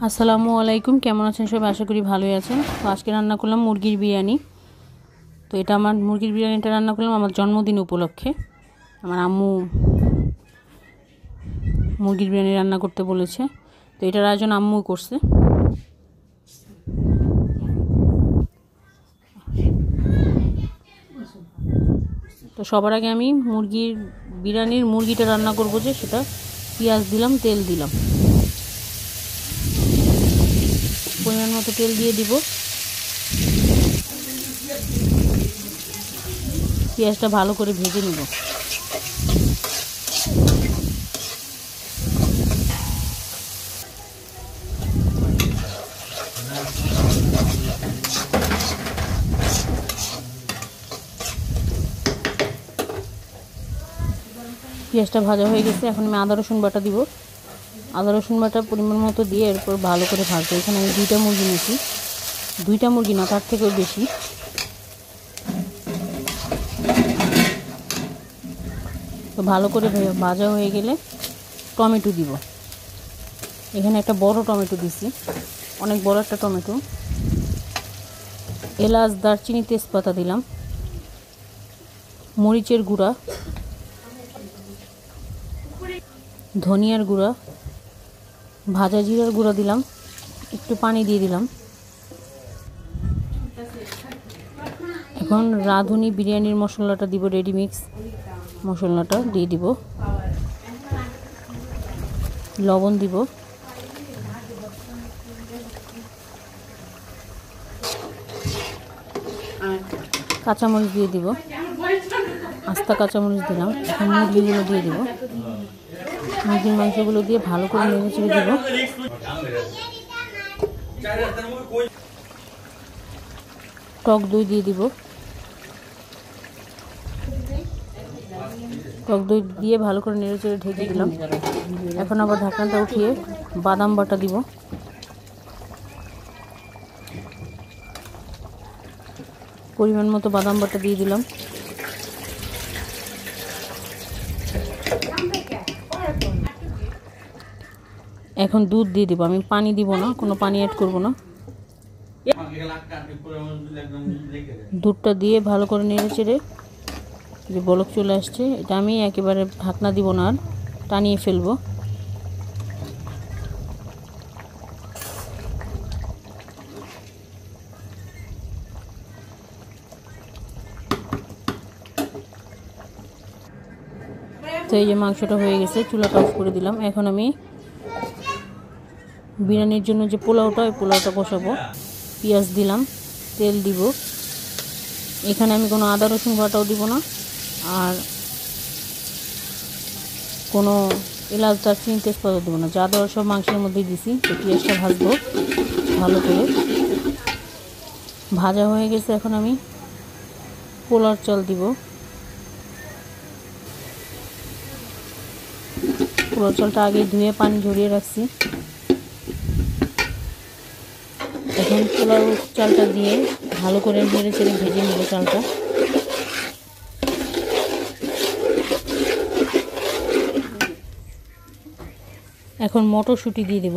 আসসালামু আলাইকুম, কেমন আছেন সবাই? আশা করি ভালোই আছেন। তো আজকে রান্না করলাম মুরগির বিরিয়ানি। তো এটা আমার মুরগির বিরিয়ানিটা রান্না করলাম আমার জন্মদিন উপলক্ষে। আমার আম্মু মুরগির বিরিয়ানি রান্না করতে বলেছে, তো এটার আয়োজন আম্মু করছে। তো সবার আগে আমি মুরগিটা রান্না করবো, যে সেটা পেঁয়াজ দিলাম, তেল দিলাম, পরিমাণ মতো তেল দিয়ে দিব। পেঁয়াজটা ভালো করে ভেজে নিব। পেঁয়াজটা ভাজা হয়ে গেছে, এখন আমি আদা রসুন বাটা দিব। আদা রসুন বাটা পরিমাণ মতো দিয়ে এরপর ভালো করে ভাজবো। এখানে আমি 2টা মুরগি নিয়েছি, 2টা মুরগি না, তার থেকেও বেশি। তো ভালো করে ভাজা হয়ে গেলে টমেটো দিব। এখানে একটা বড় টমেটো দিছি, অনেক বড় একটা টমেটো। এলাচ, দারচিনি, তেজপাতা দিলাম, মরিচের গুঁড়া, ধনিয়ার গুঁড়া, ভাজা জিরার গুঁড়া দিলাম, একটু পানি দিয়ে দিলাম। এখন রাঁধুনি বিরিয়ানির মশলাটা দিব, রেডি মিক্স মশলাটা দিয়ে দিব, লবণ দিব, কাঁচামরিচ দিয়ে দিব, আস্তা কাঁচামরিচ দিলাম। এখন মুরগিগুলো দিয়ে দিব, মুরগির মাংসগুলো দিয়ে ভালো করে নেড়ে চেড়ে দিব। টক দই দিয়ে দিব, টক দই দিয়ে ভালো করে নেড়ে চেড়ে ঢেকে দিলাম। এখন আবার ঢাকনাটা উঠিয়ে বাদাম বাটা দিব, পরিমাণ মতো বাদাম বাটা দিয়ে দিলাম। এখন দুধ দিয়ে দিব, আমি পানি দিব না, কোনো পানি অ্যাড করব না। দুধটা দিয়ে ভালো করে নেড়ে চেড়ে যে বলক চলে আসছে, এটা আমি একেবারে ঢাকনা দিব না, আর টানিয়ে ফেলবো। তো এই যে মাংসটা হয়ে গেছে, চুলাটা অফ করে দিলাম। এখন আমি বিরিয়ানির জন্য যে পোলাওটা, ওই পোলাওটা বসাবো। পেঁয়াজ দিলাম, তেল দিব। এখানে আমি কোনো আদা রসুন বাটাও দিব না, আর কোনো এলাচ, দারচিনি, তেজপাতা দেবো না, যা দেওয়ার সব মাংসের মধ্যে দিছি। তো পেঁয়াজটা ভাজবো ভালো করে। ভাজা হয়ে গেছে, এখন আমি পোলার চাল দিব। পোলার চালটা আগে ধুয়ে পানি ঝরিয়ে রাখছি। এখন পোলাও চালটা দিয়ে ভালো করে নেড়ে চেড়ে ভেজে নেব চালটা। এখন মটরশুঁটি দিয়ে দেব।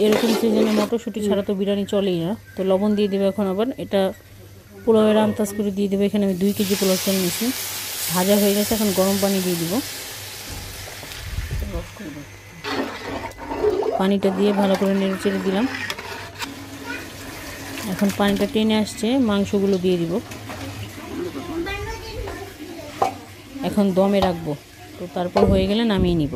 এরকম সিজনে মটরশুঁটি ছাড়া তো বিরিয়ানি চলেই না। তো লবণ দিয়ে দেবো। এখন আবার এটা পোলাওয়ের আন্দাজ করে দিয়ে দেবো। এখানে আমি 2 কেজি পোলাও চাল নিয়েছি, ভাজা হয়ে গেছে। এখন গরম পানি দিয়ে দিব, পানিটা দিয়ে ভালো করে নেড়ে চেড়ে দিলাম। এখন পানিটা টেনে আসছে, মাংসগুলো দিয়ে দিব। এখন দমে রাখবো, তো তারপর হয়ে গেলে নামিয়ে নিব।